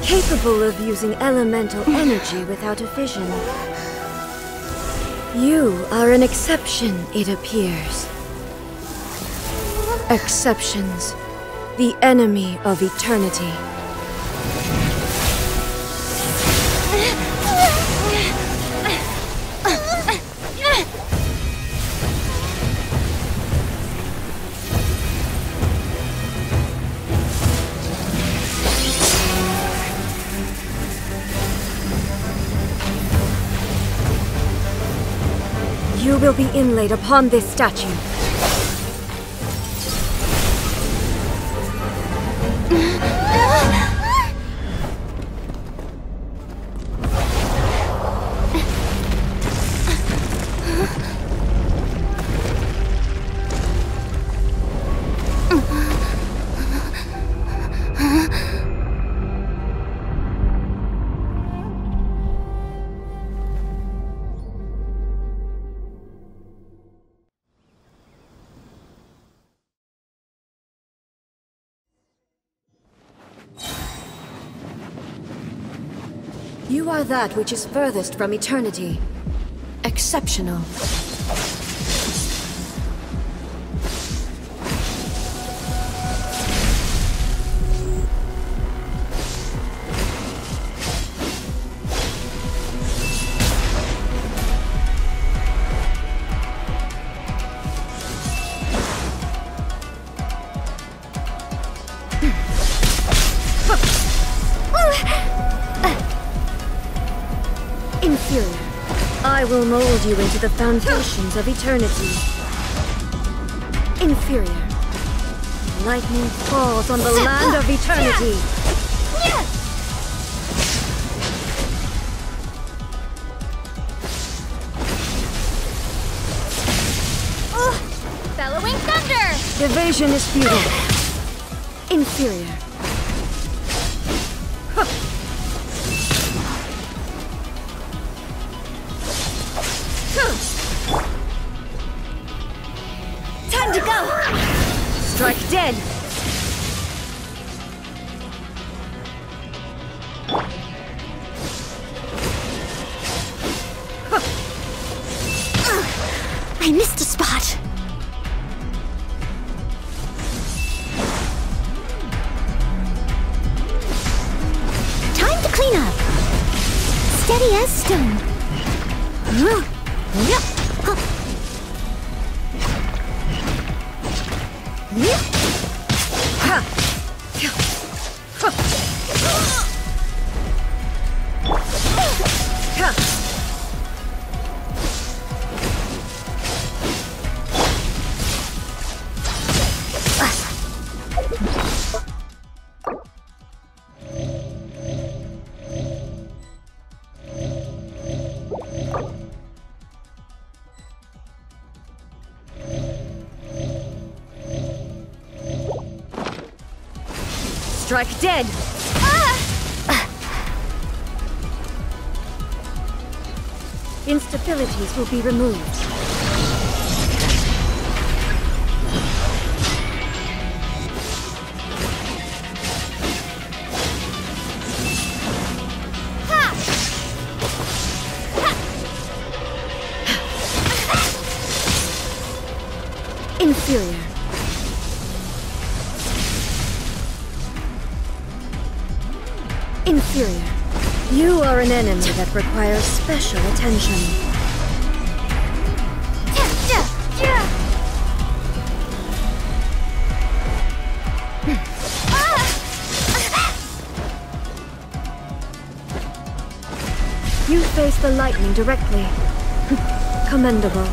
Capable of using elemental energy without a fission. You are an exception, it appears. Exceptions, the enemy of eternity. You will be inlaid upon this statue. You are that which is furthest from eternity. Exceptional. Inferior. I will mold you into the foundations of eternity. Inferior. Lightning falls on the land of eternity. Bellowing thunder! Evasion is futile. Inferior. Time to go! Strike dead! I missed a spot. Time to clean up. Steady as stone. Strike dead! Instabilities will be removed. Inferior. Inferior. You are an enemy that requires special attention. face the lightning directly. Commendable.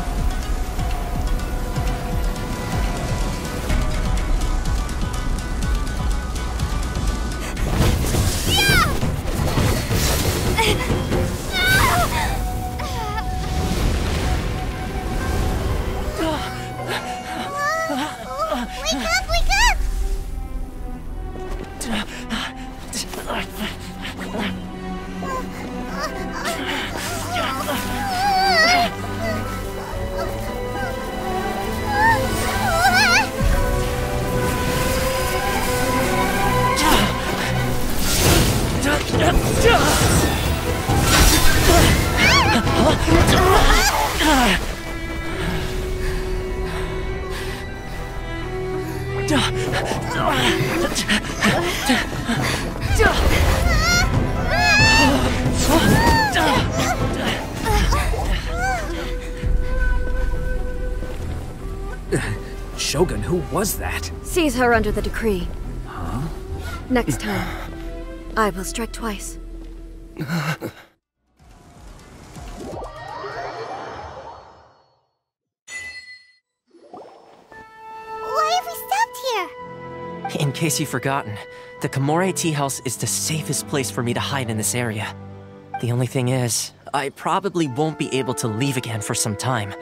Shogun, who was that? Seize her under the decree. Huh? Next time, I will strike twice. Why have we stopped here? In case you've forgotten, the Komore Tea House is the safest place for me to hide in this area. The only thing is, I probably won't be able to leave again for some time.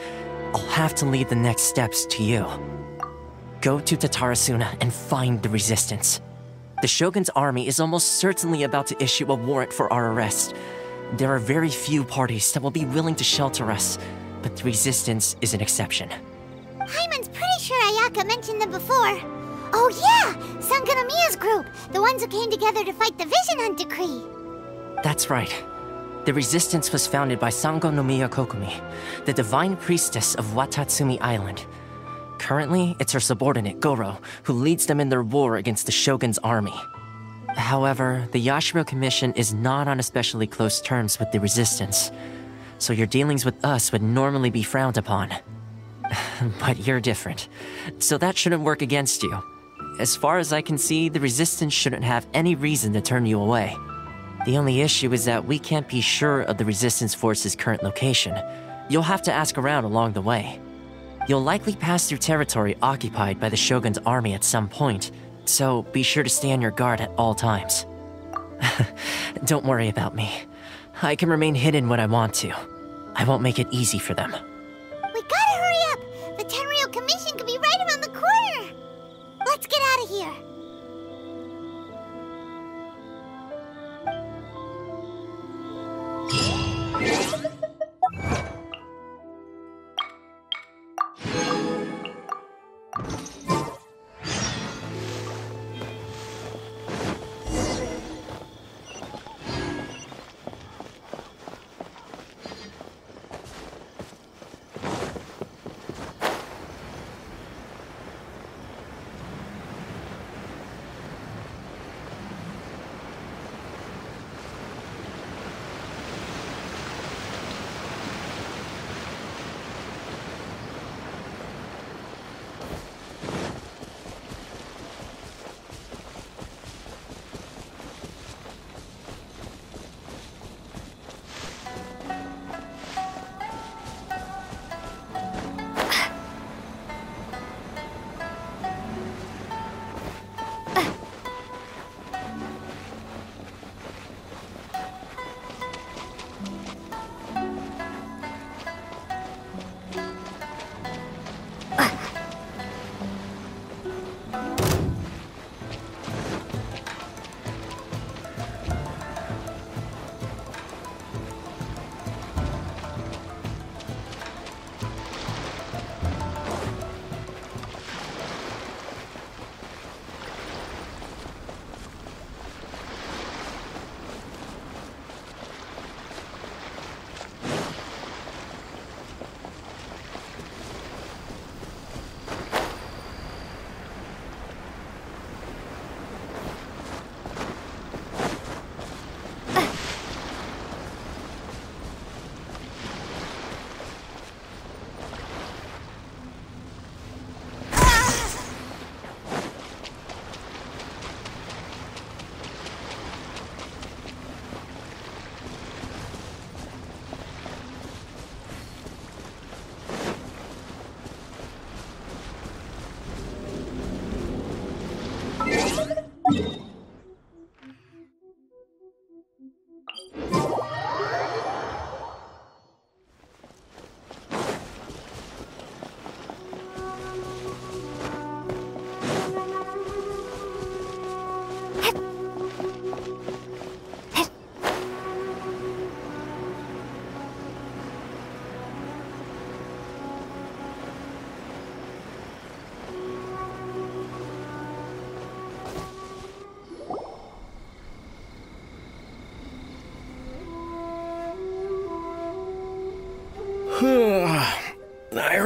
I'll have to leave the next steps to you. Go to Tatarasuna and find the Resistance. The Shogun's army is almost certainly about to issue a warrant for our arrest. There are very few parties that will be willing to shelter us, but the Resistance is an exception. Hyman's pretty sure Ayaka mentioned them before. Oh yeah! Sangonomiya's group! The ones who came together to fight the Vision Hunt Decree! That's right. The Resistance was founded by Sangonomiya Kokumi, the divine priestess of Watatsumi Island. Currently, it's her subordinate, Goro, who leads them in their war against the Shogun's army. However, the Yashiro Commission is not on especially close terms with the Resistance, so your dealings with us would normally be frowned upon. But you're different, so that shouldn't work against you. As far as I can see, the Resistance shouldn't have any reason to turn you away. The only issue is that we can't be sure of the Resistance Force's current location. You'll have to ask around along the way. You'll likely pass through territory occupied by the Shogun's army at some point, so be sure to stay on your guard at all times. Don't worry about me. I can remain hidden when I want to. I won't make it easy for them. We gotta hurry up! The Tenryou Commission could be right around the corner! Let's get out of here!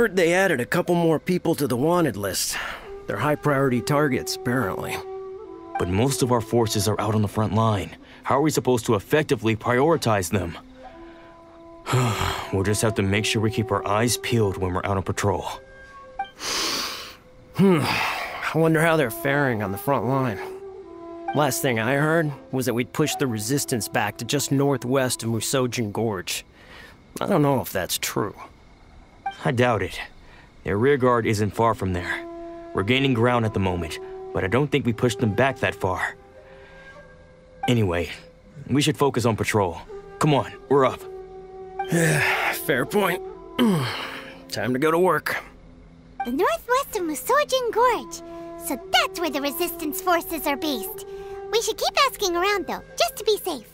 heard they added a couple more people to the wanted list. They're high-priority targets, apparently. But most of our forces are out on the front line. How are we supposed to effectively prioritize them? We'll just have to make sure we keep our eyes peeled when we're out on patrol. I wonder how they're faring on the front line. Last thing I heard was that we'd pushed the resistance back to just northwest of Musojin Gorge. I don't know if that's true. I doubt it. Their rearguard isn't far from there. We're gaining ground at the moment, but I don't think we pushed them back that far. Anyway, we should focus on patrol. Come on, we're up. Fair point. Time to go to work. The northwest of Musojin Gorge. So that's where the resistance forces are based. We should keep asking around though, just to be safe.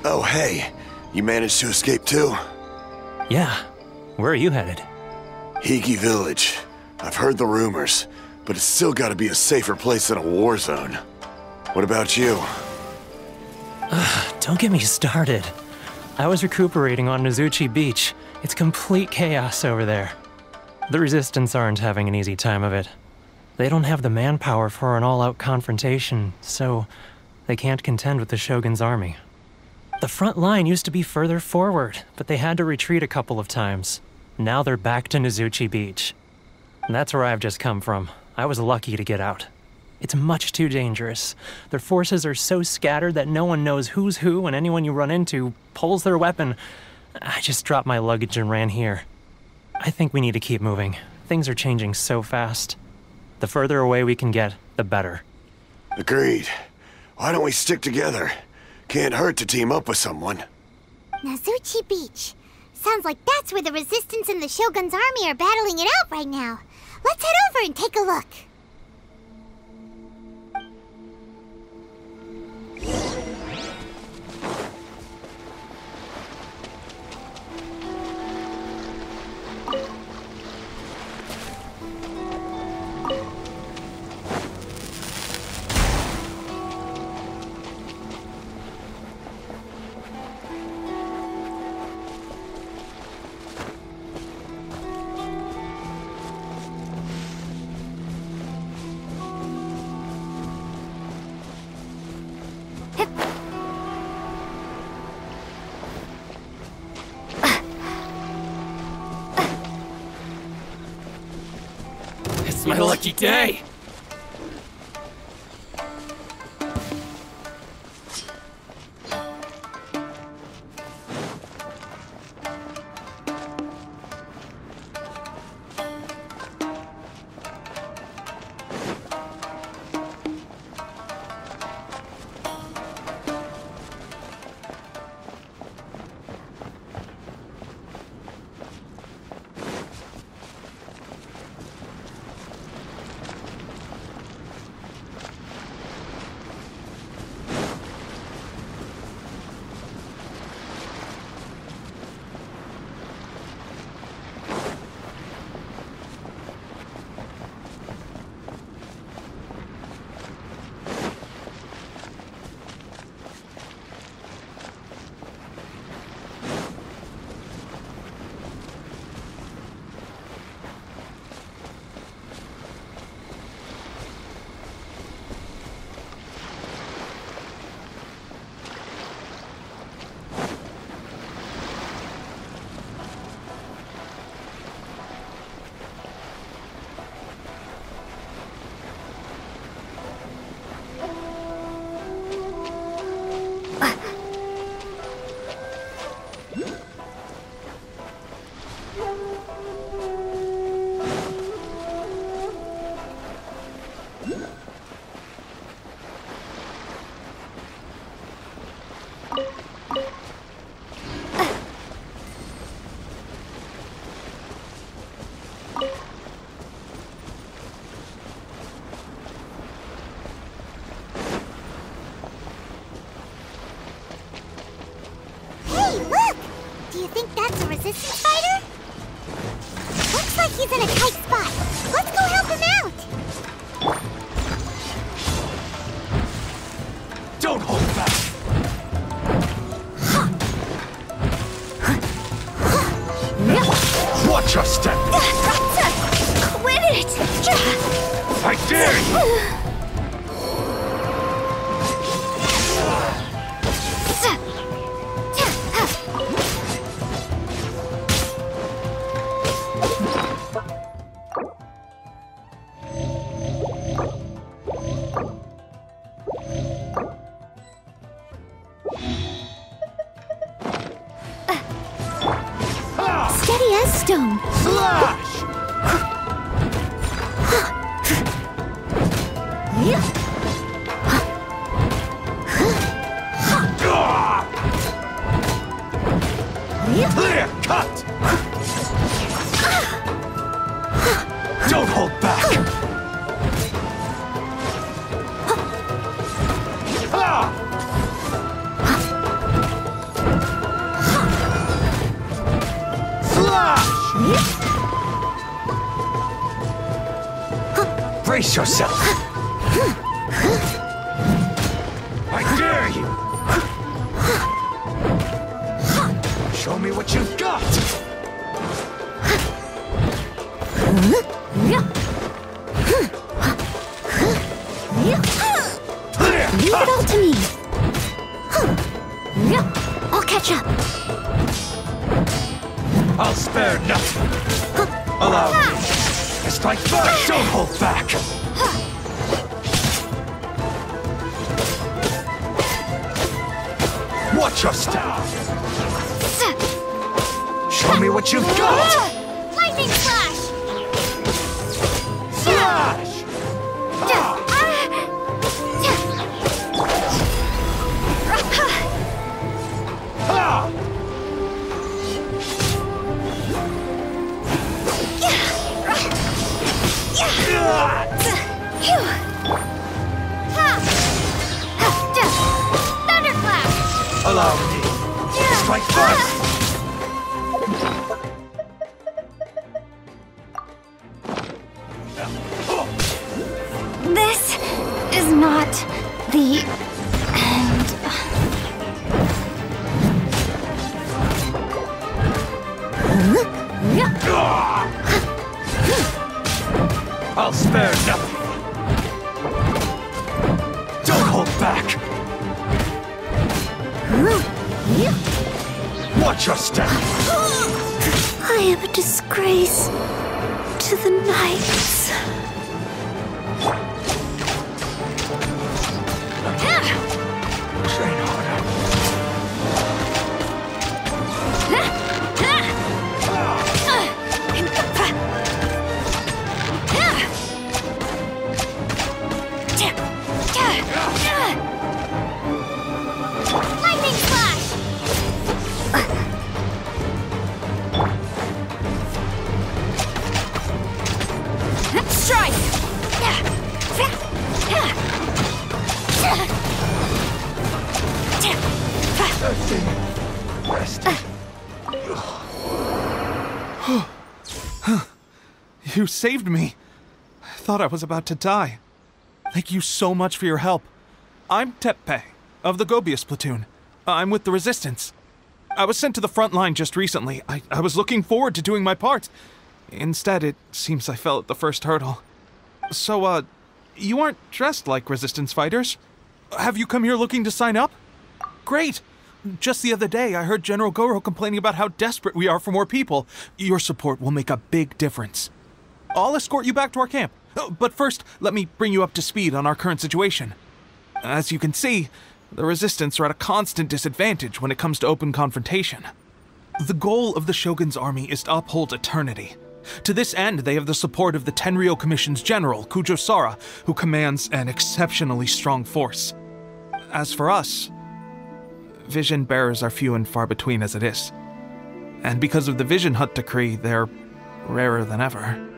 Oh, hey. You managed to escape too? Yeah. Where are you headed? Higi Village. I've heard the rumors, but it's still gotta be a safer place than a war zone. What about you? Don't get me started. I was recuperating on Nozuchi Beach. It's complete chaos over there. The Resistance aren't having an easy time of it. They don't have the manpower for an all-out confrontation, so they can't contend with the Shogun's army. The front line used to be further forward, but they had to retreat a couple of times. Now they're back to Nozuchi Beach. And that's where I've just come from. I was lucky to get out. It's much too dangerous. Their forces are so scattered that no one knows who's who, and anyone you run into pulls their weapon. I just dropped my luggage and ran here. I think we need to keep moving. Things are changing so fast. The further away we can get, the better. Agreed. Why don't we stick together? Can't hurt to team up with someone. Nozuchi Beach. Sounds like that's where the Resistance and the Shogun's army are battling it out right now. Let's head over and take a look. It's my lucky day! Hey, look! Do you think that's a resistance fighter? Looks like he's in a tight spot. Let's go help him out! Don't hold back! Watch your step! Quit it! I dare you! Steady as stone. Slash! Clear cut! Don't hold back! Slash! Brace yourself! I dare you! Show me what you've got! Clear Leave it cut! all to me. I'll catch up. I'll spare nothing! Allow me! Strike first! Don't hold back! Watch your step! Show me what you've got! Lightning flash! Slash! Ha! Thunderclap! Allow me! Strike first! This is not the end. I'll spare nothing! Don't hold back! Watch your step! I am a disgrace to the knights. Train harder! Lightning flash! Strike! Rest. You saved me. I thought I was about to die. Thank you so much for your help. I'm Teppe, of the Gobius platoon. I'm with the Resistance. I was sent to the front line just recently. I was looking forward to doing my part. Instead, it seems I fell at the first hurdle. So, you aren't dressed like Resistance fighters? Have you come here looking to sign up? Great! Just the other day, I heard General Goro complaining about how desperate we are for more people. Your support will make a big difference. I'll escort you back to our camp. But first, let me bring you up to speed on our current situation. As you can see, the Resistance are at a constant disadvantage when it comes to open confrontation. The goal of the Shogun's army is to uphold eternity. To this end, they have the support of the Tenryou Commission's general, Kujo Sara, who commands an exceptionally strong force. As for us, vision bearers are few and far between as it is. And because of the Vision Hut decree, they're rarer than ever.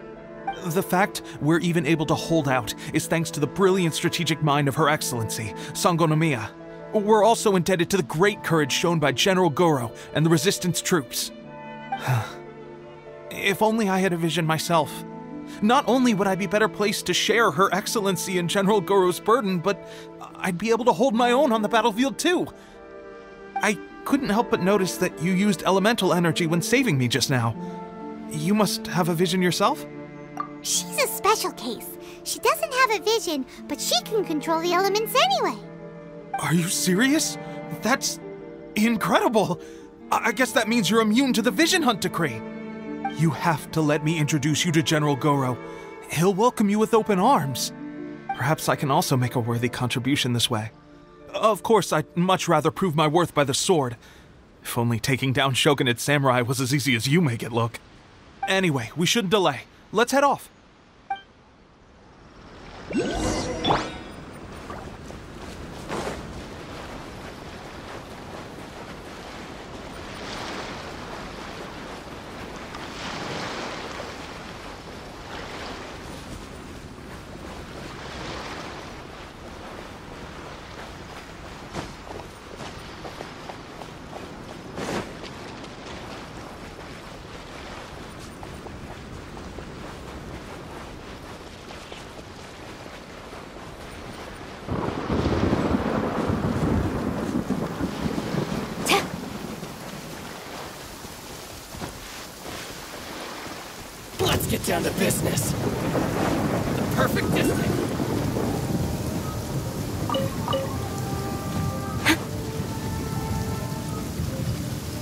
The fact we're even able to hold out is thanks to the brilliant strategic mind of Her Excellency, Sangonomiya. We're also indebted to the great courage shown by General Goro and the Resistance troops. If only I had a vision myself. Not only would I be better placed to share Her Excellency and General Goro's burden, but I'd be able to hold my own on the battlefield too. I couldn't help but notice that you used elemental energy when saving me just now. You must have a vision yourself? She's a special case. She doesn't have a vision, but she can control the elements anyway. Are you serious? That's incredible. I guess that means you're immune to the Vision Hunt decree. You have to let me introduce you to General Goro. He'll welcome you with open arms. Perhaps I can also make a worthy contribution this way. Of course, I'd much rather prove my worth by the sword. If only taking down Shogunate Samurai was as easy as you make it look. Anyway, we shouldn't delay. Let's head off. Let's get down to business. The perfect distance.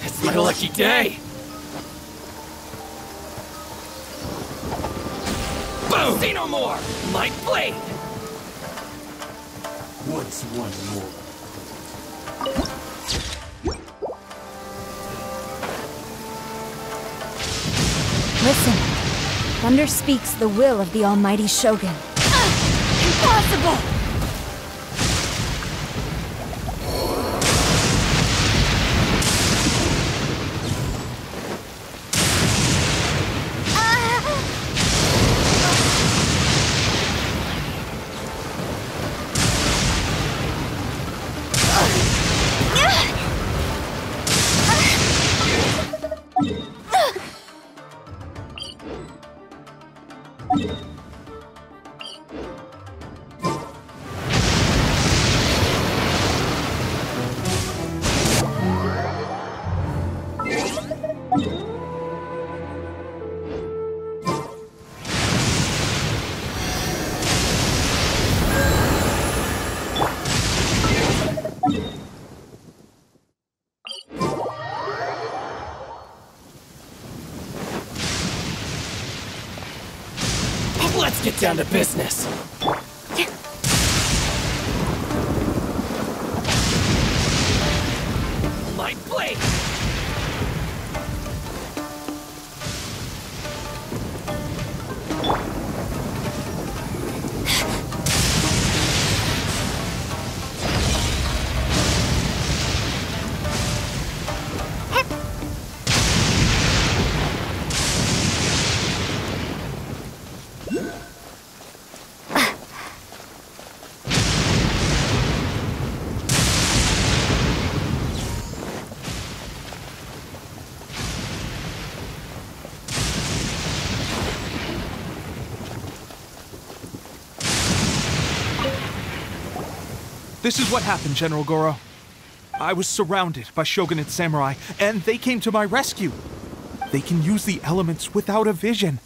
It's my lucky day. Boom! Say no more! My blade! What's one more? Listen. Thunder speaks the will of the almighty Shogun. Impossible! Let's get down to business. My blade! This is what happened, General Goro. I was surrounded by Shogunate Samurai, and they came to my rescue. They can use the elements without a vision.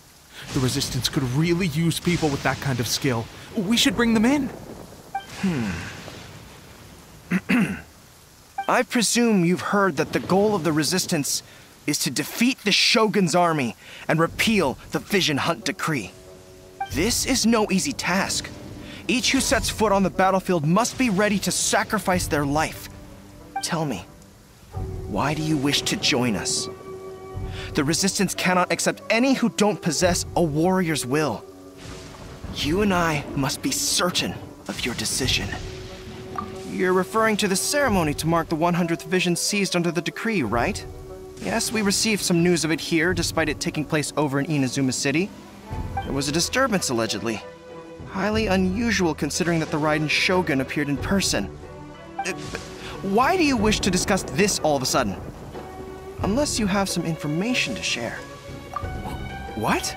The Resistance could really use people with that kind of skill. We should bring them in. I presume you've heard that the goal of the Resistance is to defeat the Shogun's army and repeal the Vision Hunt decree. This is no easy task. Each who sets foot on the battlefield must be ready to sacrifice their life. Tell me, why do you wish to join us? The Resistance cannot accept any who don't possess a warrior's will. You and I must be certain of your decision. You're referring to the ceremony to mark the 100th vision seized under the decree, right? Yes, we received some news of it here, despite it taking place over in Inazuma City. There was a disturbance, allegedly. Highly unusual considering that the Raiden Shogun appeared in person. Why do you wish to discuss this all of a sudden? Unless you have some information to share. What?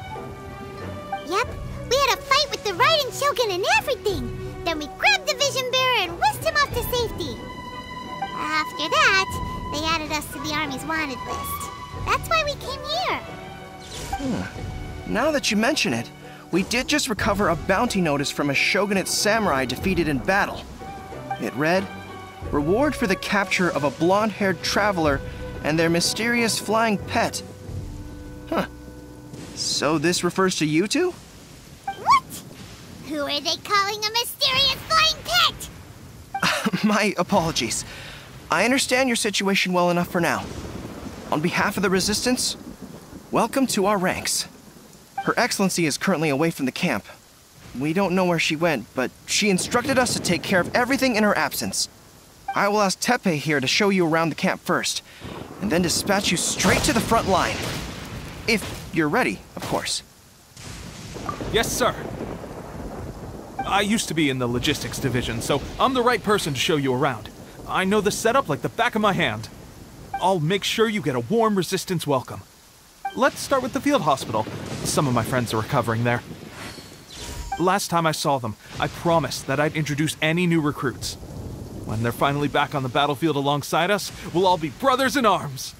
Yep, we had a fight with the Raiden Shogun and everything. Then we grabbed the Vision Bearer and whisked him off to safety. After that, they added us to the Army's wanted list. That's why we came here. Now that you mention it, we did just recover a bounty notice from a shogunate samurai defeated in battle. It read, "Reward for the capture of a blonde-haired traveler and their mysterious flying pet." Huh. So this refers to you two? What? Who are they calling a mysterious flying pet? My apologies. I understand your situation well enough for now. On behalf of the Resistance, welcome to our ranks. Her Excellency is currently away from the camp. We don't know where she went, but she instructed us to take care of everything in her absence. I will ask Teppei here to show you around the camp first, and then dispatch you straight to the front line. If you're ready, of course. Yes, sir. I used to be in the logistics division, so I'm the right person to show you around. I know the setup like the back of my hand. I'll make sure you get a warm Resistance welcome. Let's start with the field hospital. Some of my friends are recovering there. Last time I saw them, I promised that I'd introduce any new recruits. When they're finally back on the battlefield alongside us, we'll all be brothers in arms.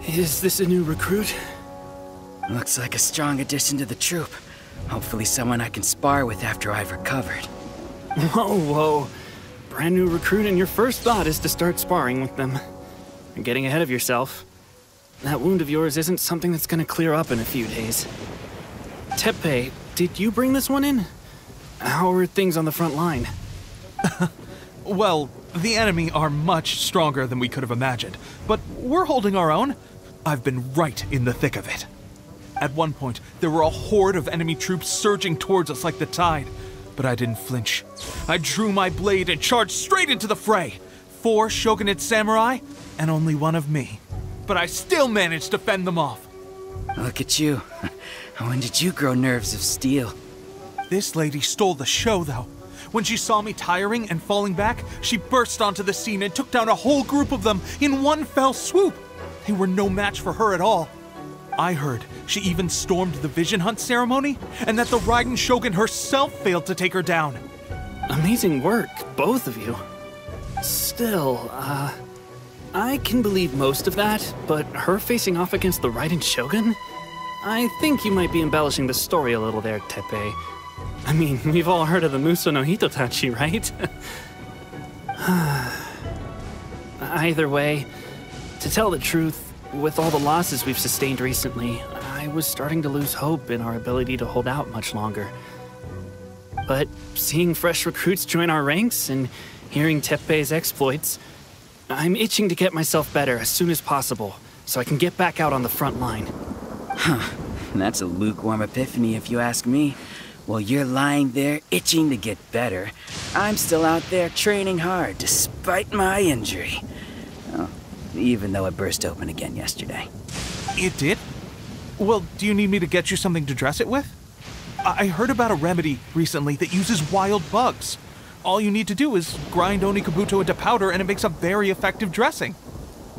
Is this a new recruit? Looks like a strong addition to the troop. Hopefully someone I can spar with after I've recovered. Whoa. Brand new recruit and your first thought is to start sparring with them. You're getting ahead of yourself. That wound of yours isn't something that's gonna clear up in a few days. Teppei, did you bring this one in? How are things on the front line? Well, the enemy are much stronger than we could have imagined, but we're holding our own. I've been right in the thick of it. At one point, there were a horde of enemy troops surging towards us like the tide, but I didn't flinch. I drew my blade and charged straight into the fray. 4 shogunate samurai, and only one of me. But I still managed to fend them off. Look at you. When did you grow nerves of steel? This lady stole the show, though. When she saw me tiring and falling back, she burst onto the scene and took down a whole group of them in one fell swoop. They were no match for her at all. I heard she even stormed the Vision Hunt ceremony, and that the Raiden Shogun herself failed to take her down. Amazing work, both of you. Still, I can believe most of that, but her facing off against the Raiden Shogun? I think you might be embellishing the story a little there, Teppei. I mean, we've all heard of the Muso no Hitotachi, right? Either way, to tell the truth, with all the losses we've sustained recently, I was starting to lose hope in our ability to hold out much longer. But seeing fresh recruits join our ranks and hearing Teppei's exploits, I'm itching to get myself better as soon as possible, so I can get back out on the front line. Huh. That's a lukewarm epiphany if you ask me. While you're lying there itching to get better, I'm still out there training hard despite my injury. Oh, even though it burst open again yesterday. It did? Well, do you need me to get you something to dress it with? I heard about a remedy recently that uses wild bugs. All you need to do is grind Onikabuto into powder and it makes a very effective dressing.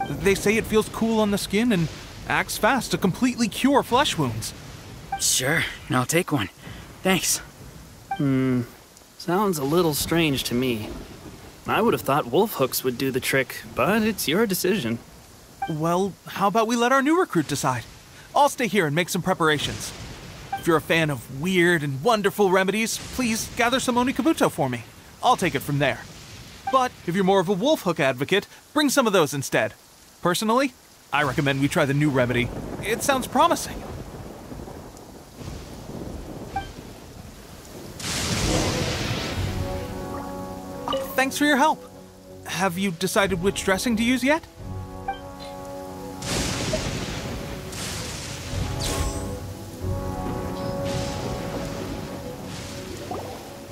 They say it feels cool on the skin and acts fast to completely cure flesh wounds. Sure, I'll take one. Thanks. Sounds a little strange to me. I would have thought wolf hooks would do the trick, but it's your decision. Well, how about we let our new recruit decide? I'll stay here and make some preparations. If you're a fan of weird and wonderful remedies, please gather some Onikabuto for me. I'll take it from there. But if you're more of a wolf hook advocate, bring some of those instead. Personally, I recommend we try the new remedy. It sounds promising. Thanks for your help. Have you decided which dressing to use yet?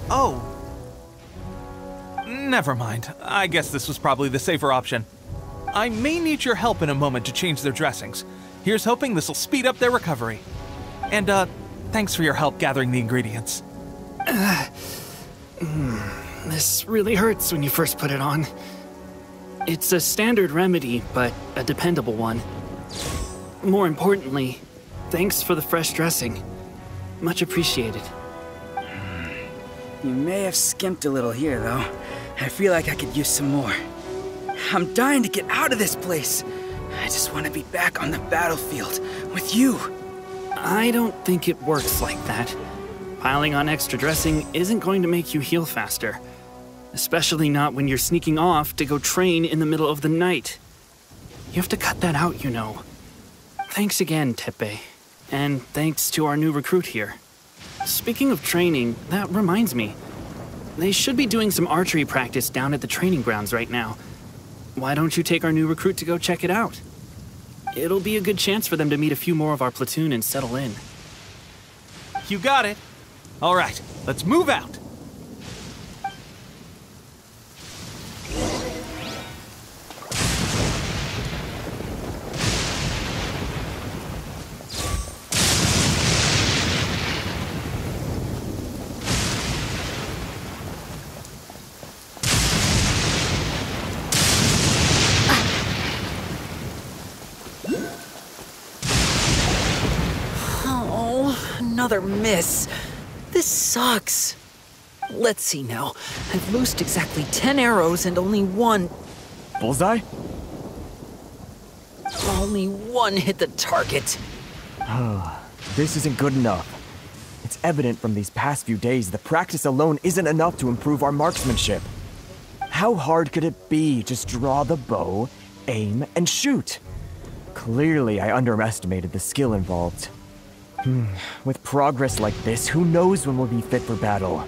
Oh. Never mind. I guess this was probably the safer option. I may need your help in a moment to change their dressings. Here's hoping this'll speed up their recovery. And, thanks for your help gathering the ingredients. This really hurts when you first put it on. It's a standard remedy, but a dependable one. More importantly, thanks for the fresh dressing. Much appreciated. You may have skimped a little here, though. I feel like I could use some more. I'm dying to get out of this place. I just want to be back on the battlefield with you. I don't think it works like that. Piling on extra dressing isn't going to make you heal faster. Especially not when you're sneaking off to go train in the middle of the night. You have to cut that out, you know. Thanks again, Teppei. And thanks to our new recruit here. Speaking of training, that reminds me. They should be doing some archery practice down at the training grounds right now. Why don't you take our new recruit to go check it out? It'll be a good chance for them to meet a few more of our platoon and settle in. You got it. All right, let's move out. Another miss. This sucks. Let's see now. I've loosed exactly 10 arrows and only one... Bullseye? Only one hit the target. This isn't good enough. It's evident from these past few days that practice alone isn't enough to improve our marksmanship. How hard could it be? Just draw the bow, aim, and shoot. Clearly, I underestimated the skill involved. With progress like this, who knows when we'll be fit for battle?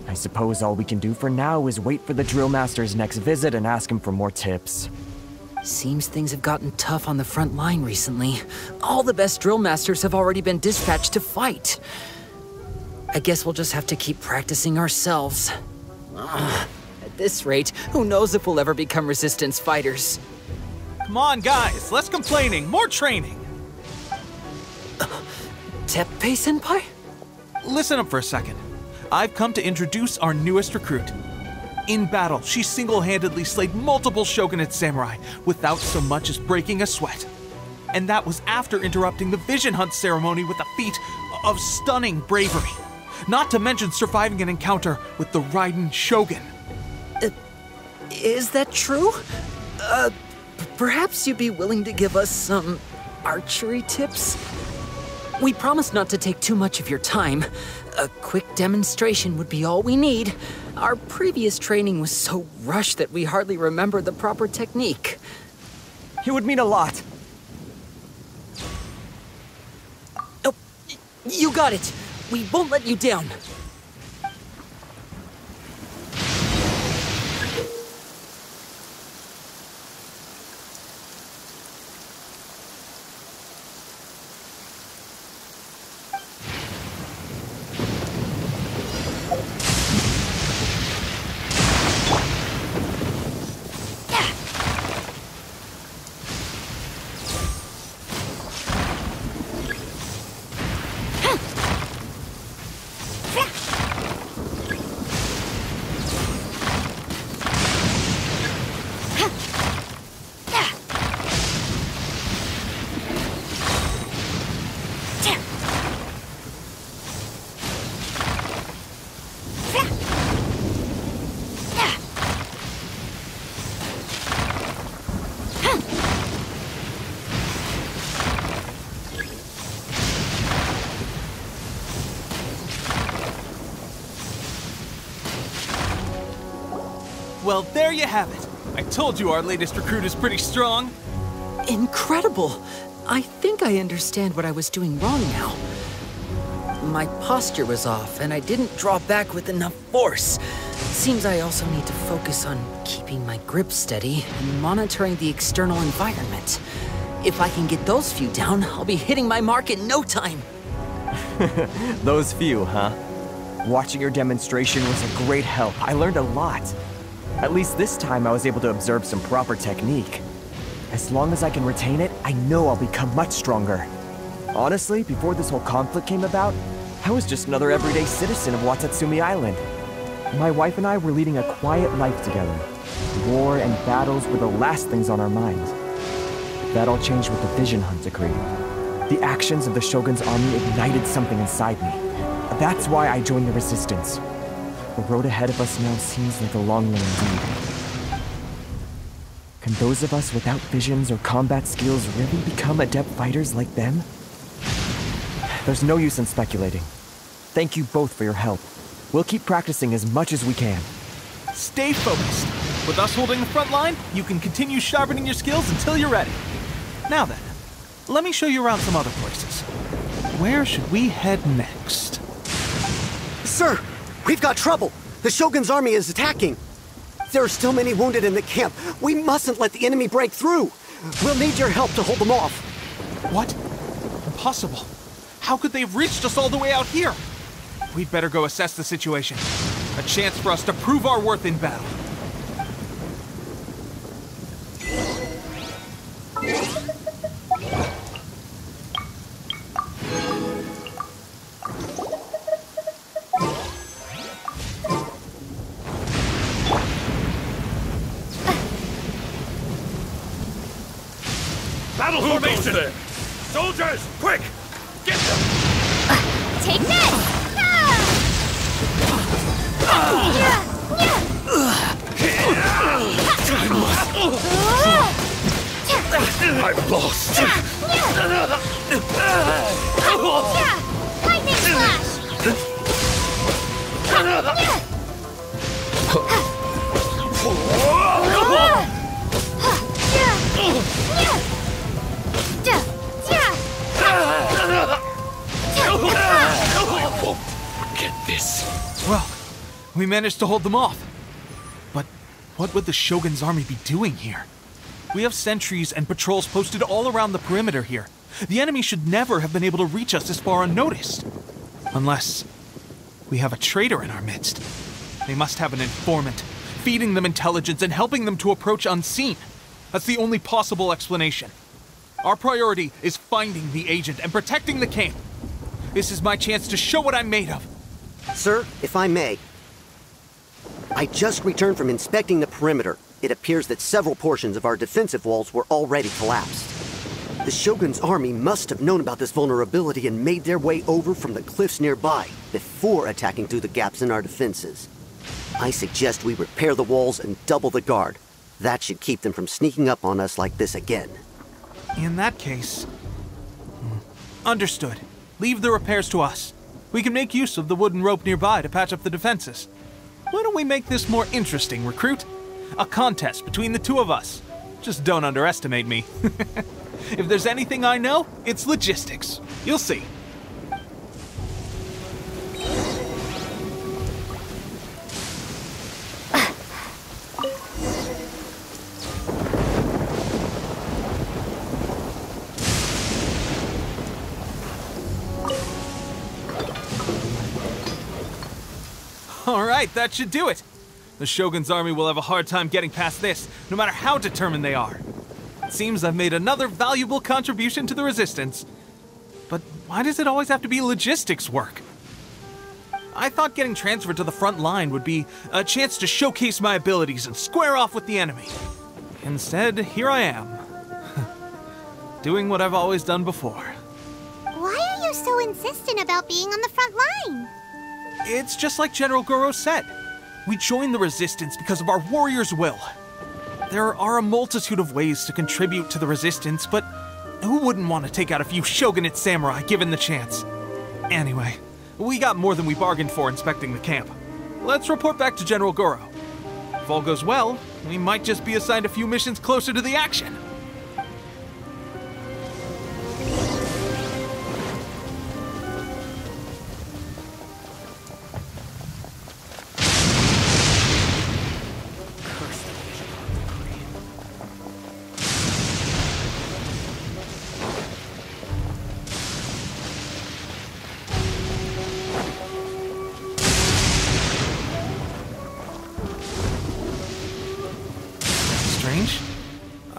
I suppose all we can do for now is wait for the drill master's next visit and ask him for more tips. Seems things have gotten tough on the front line recently. All the best drill masters have already been dispatched to fight. I guess we'll just have to keep practicing ourselves. At this rate, who knows if we'll ever become resistance fighters. Come on, guys, less complaining, more training. Teppei-senpai? Listen up for a second. I've come to introduce our newest recruit. In battle, she single-handedly slayed multiple shogunate samurai without so much as breaking a sweat. And that was after interrupting the vision hunt ceremony with a feat of stunning bravery. Not to mention surviving an encounter with the Raiden Shogun. Is that true? Perhaps you'd be willing to give us some archery tips? We promise not to take too much of your time. A quick demonstration would be all we need. Our previous training was so rushed that we hardly remember the proper technique. It would mean a lot. Oh, you got it. We won't let you down. Well, there you have it. I told you our latest recruit is pretty strong. Incredible! I think I understand what I was doing wrong now. My posture was off, and I didn't draw back with enough force. Seems I also need to focus on keeping my grip steady and monitoring the external environment. If I can get those few down, I'll be hitting my mark in no time. Those few, huh? Watching your demonstration was a great help. I learned a lot. At least this time I was able to observe some proper technique. As long as I can retain it, I know I'll become much stronger. Honestly, before this whole conflict came about, I was just another everyday citizen of Watatsumi Island. My wife and I were leading a quiet life together. War and battles were the last things on our minds. That all changed with the Vision Hunt decree. The actions of the Shogun's army ignited something inside me. That's why I joined the Resistance. The road ahead of us now seems like a long one indeed. Can those of us without visions or combat skills really become adept fighters like them? There's no use in speculating. Thank you both for your help. We'll keep practicing as much as we can. Stay focused. With us holding the front line, you can continue sharpening your skills until you're ready. Now then, let me show you around some other places. Where should we head next? Sir, we've got trouble. The Shogun's army is attacking. There are still many wounded in the camp. We mustn't let the enemy break through. We'll need your help to hold them off. What? Impossible. How could they have reached us all the way out here? We'd better go assess the situation. A chance for us to prove our worth in battle. Battle formation! There? Soldiers, quick! Get them! Take this! I've lost! Lightning flash! Get this. Well, we managed to hold them off. But what would the Shogun's army be doing here? We have sentries and patrols posted all around the perimeter here. The enemy should never have been able to reach us this far unnoticed. Unless we have a traitor in our midst. They must have an informant, feeding them intelligence and helping them to approach unseen. That's the only possible explanation. Our priority is finding the agent and protecting the camp. This is my chance to show what I'm made of. Sir, if I may, I just returned from inspecting the perimeter. It appears that several portions of our defensive walls were already collapsed. The Shogun's army must have known about this vulnerability and made their way over from the cliffs nearby before attacking through the gaps in our defenses. I suggest we repair the walls and double the guard. That should keep them from sneaking up on us like this again. In that case... Understood. Leave the repairs to us. We can make use of the wooden rope nearby to patch up the defenses. Why don't we make this more interesting, recruit? A contest between the two of us. Just don't underestimate me. If there's anything I know, it's logistics. You'll see. All right, that should do it. The Shogun's army will have a hard time getting past this, no matter how determined they are. It seems I've made another valuable contribution to the Resistance. But why does it always have to be logistics work? I thought getting transferred to the front line would be a chance to showcase my abilities and square off with the enemy. Instead, here I am. Doing what I've always done before. Why are you so insistent about being on the front line? It's just like General Goro said. We joined the Resistance because of our warrior's will. There are a multitude of ways to contribute to the Resistance, but who wouldn't want to take out a few shogunate samurai given the chance? Anyway, we got more than we bargained for inspecting the camp. Let's report back to General Goro. If all goes well, we might just be assigned a few missions closer to the action.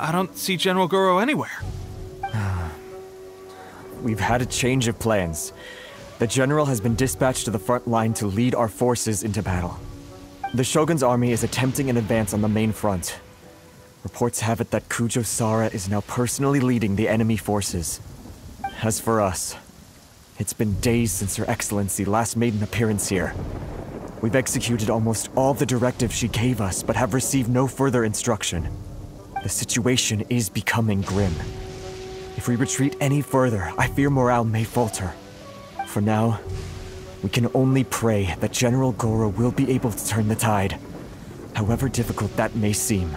I don't see General Goro anywhere. We've had a change of plans. The General has been dispatched to the front line to lead our forces into battle. The Shogun's army is attempting an advance on the main front. Reports have it that Kujo Sara is now personally leading the enemy forces. As for us, it's been days since Her Excellency last made an appearance here. We've executed almost all the directives she gave us, but have received no further instruction. The situation is becoming grim. If we retreat any further, I fear morale may falter. For now, we can only pray that General Goro will be able to turn the tide, however difficult that may seem.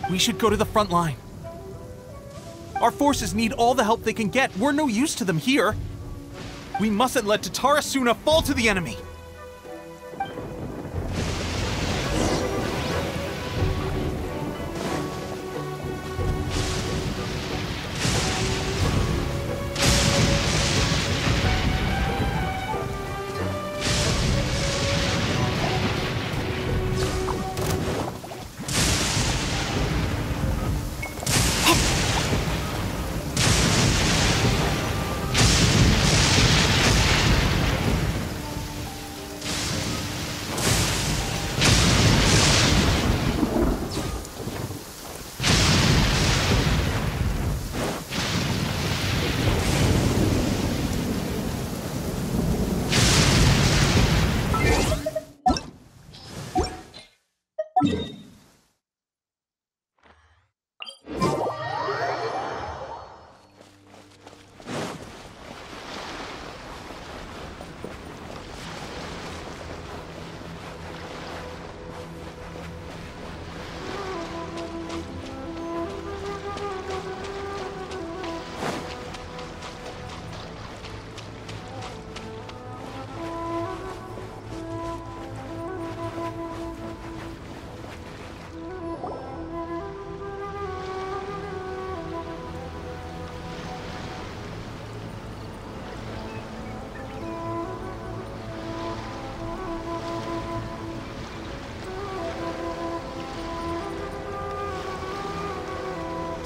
We should go to the front line. Our forces need all the help they can get. We're no use to them here. We mustn't let Tatara Suna fall to the enemy.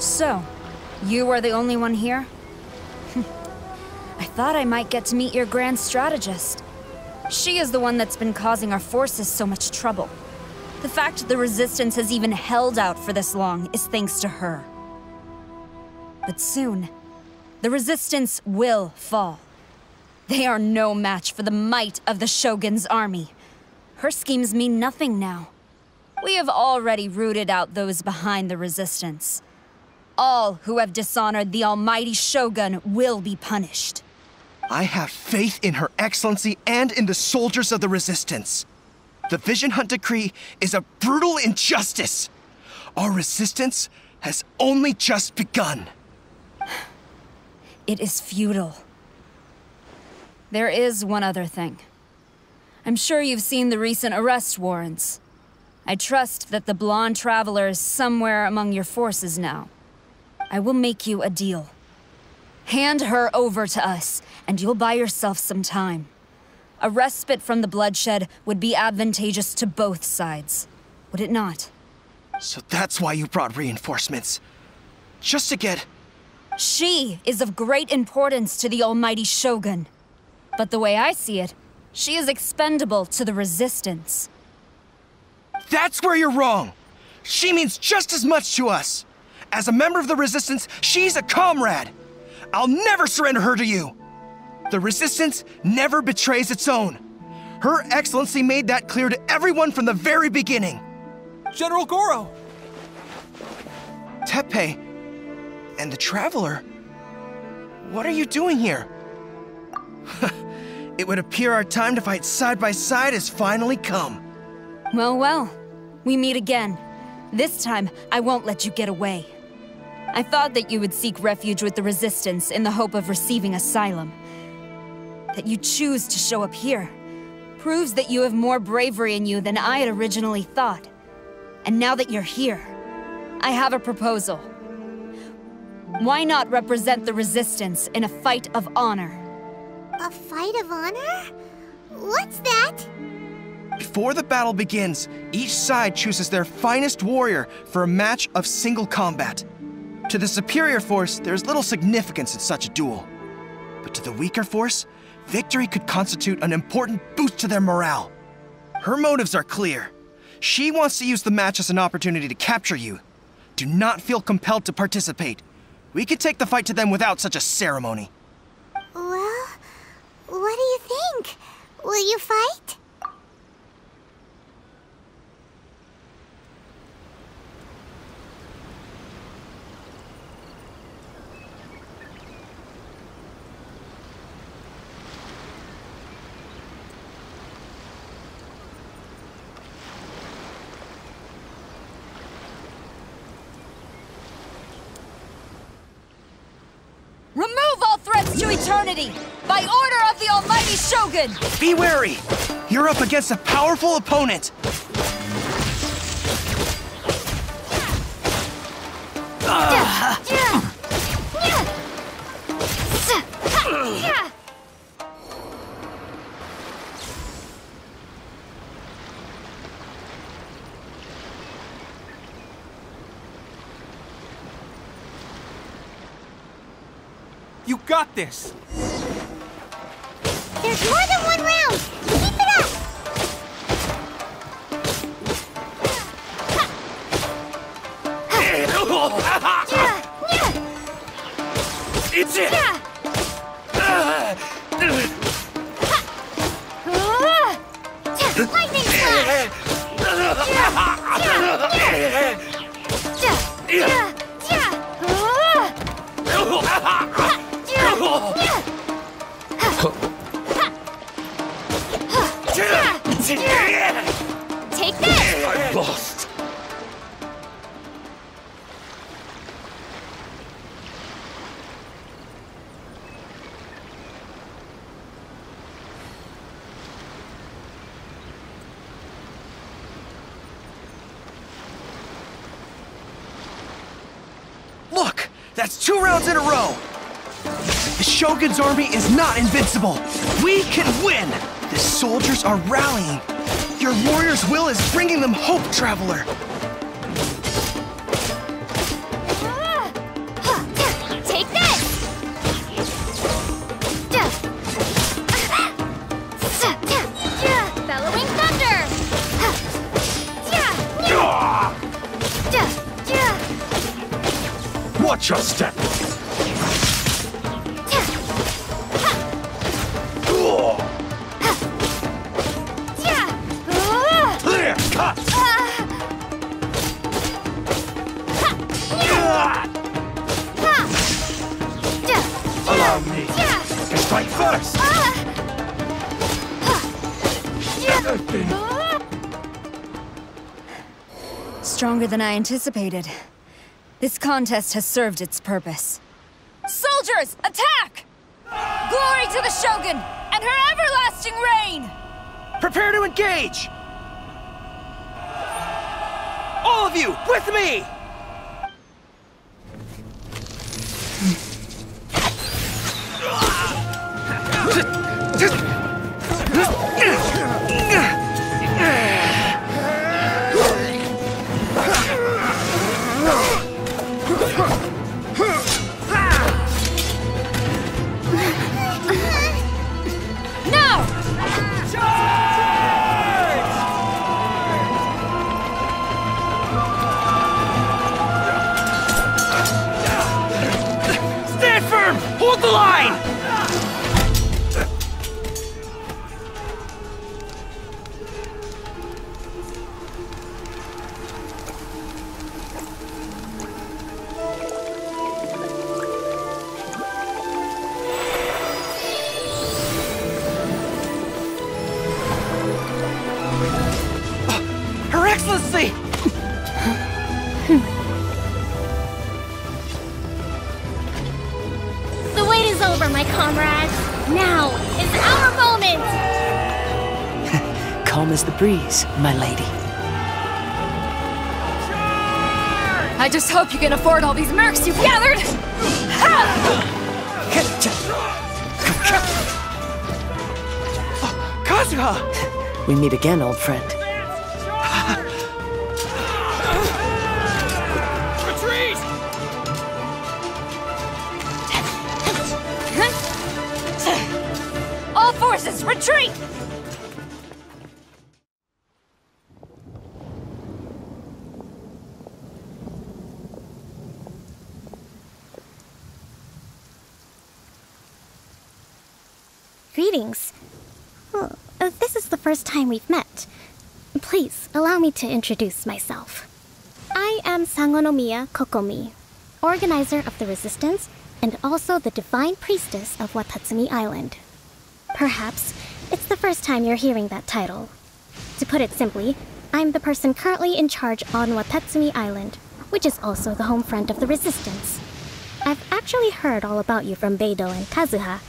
So, you are the only one here? I thought I might get to meet your grand strategist. She is the one that's been causing our forces so much trouble. The fact the Resistance has even held out for this long is thanks to her. But soon, the Resistance will fall. They are no match for the might of the Shogun's army. Her schemes mean nothing now. We have already rooted out those behind the Resistance. All who have dishonored the almighty Shogun will be punished. I have faith in Her Excellency and in the soldiers of the Resistance. The Vision Hunt Decree is a brutal injustice. Our resistance has only just begun. It is futile. There is one other thing. I'm sure you've seen the recent arrest warrants. I trust that the blonde traveler is somewhere among your forces now. I will make you a deal. Hand her over to us, and you'll buy yourself some time. A respite from the bloodshed would be advantageous to both sides, would it not? So that's why you brought reinforcements. Just to get... She is of great importance to the almighty Shogun. But the way I see it, she is expendable to the Resistance. That's where you're wrong! She means just as much to us! As a member of the Resistance, she's a comrade! I'll never surrender her to you! The Resistance never betrays its own. Her Excellency made that clear to everyone from the very beginning. General Goro! Teppei and the Traveler? What are you doing here? It would appear our time to fight side by side has finally come. Well, well. We meet again. This time, I won't let you get away. I thought that you would seek refuge with the Resistance in the hope of receiving asylum. That you choose to show up here proves that you have more bravery in you than I had originally thought. And now that you're here, I have a proposal. Why not represent the Resistance in a fight of honor? A fight of honor? What's that? Before the battle begins, each side chooses their finest warrior for a match of single combat. To the superior force, there is little significance in such a duel. But to the weaker force, victory could constitute an important boost to their morale. Her motives are clear. She wants to use the match as an opportunity to capture you. Do not feel compelled to participate. We could take the fight to them without such a ceremony. Well, what do you think? Will you fight? Remove all threats to eternity! By order of the Almighty Shogun! Be wary! You're up against a powerful opponent! You got this! There's more than one round! Keep it up! It's it! Lightning slash! Take this! I lost. Look! That's 2 rounds in a row! The Shogun's army is not invincible! We can win! The soldiers are rallying! Your warrior's will is bringing them hope, Traveler! Take this! Bellowing thunder! Watch your step! Clear cut! Allow me to strike first! Stronger than I anticipated. This contest has served its purpose. Soldiers, attack! Glory to the Shogun and her everlasting reign! Prepare to engage! All of you, with me! Hold the line! Her Excellency! The wait is over, my comrades. Now is our moment! Calm as the breeze, my lady. I just hope you can afford all these mercs you've gathered! Kazuha! We meet again, old friend. Retreat! forces, retreat! Greetings. Well, this is the first time we've met. Please, allow me to introduce myself. I am Sangonomiya Kokomi, organizer of the Resistance and also the Divine Priestess of Watatsumi Island. Perhaps it's the first time you're hearing that title. To put it simply, I'm the person currently in charge on Watatsumi Island, which is also the home front of the Resistance. I've actually heard all about you from Beidou and Kazuha.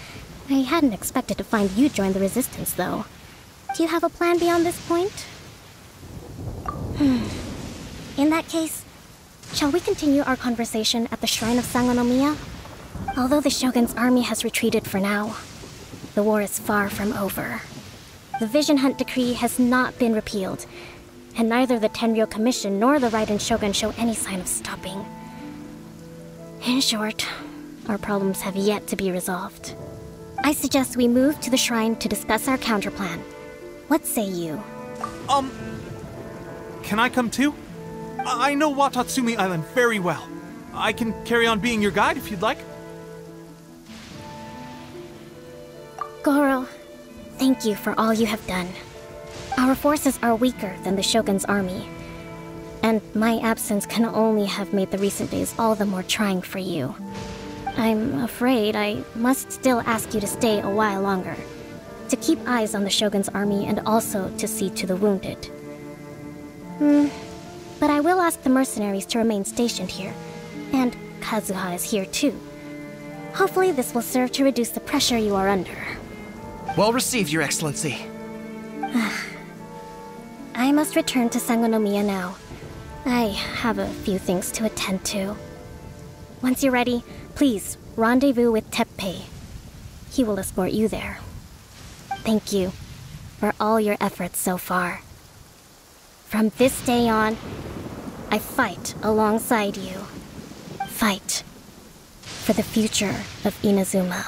I hadn't expected to find you join the Resistance, though. Do you have a plan beyond this point? In that case, shall we continue our conversation at the Shrine of Sangonomiya? Although the Shogun's army has retreated for now, the war is far from over. The Vision Hunt Decree has not been repealed, and neither the Tenryo Commission nor the Raiden Shogun show any sign of stopping. In short, our problems have yet to be resolved. I suggest we move to the shrine to discuss our counterplan. What say you? Can I come too? I know Watatsumi Island very well. I can carry on being your guide if you'd like. Goro, thank you for all you have done. Our forces are weaker than the Shogun's army, and my absence can only have made the recent days all the more trying for you. I'm afraid I must still ask you to stay a while longer, to keep eyes on the Shogun's army and also to see to the wounded. But I will ask the mercenaries to remain stationed here, and Kazuha is here too. Hopefully this will serve to reduce the pressure you are under. Well received, Your Excellency. I must return to Sangonomiya now. I have a few things to attend to. Once you're ready, please rendezvous with Teppei. He will escort you there. Thank you for all your efforts so far. From this day on, I fight alongside you. Fight for the future of Inazuma.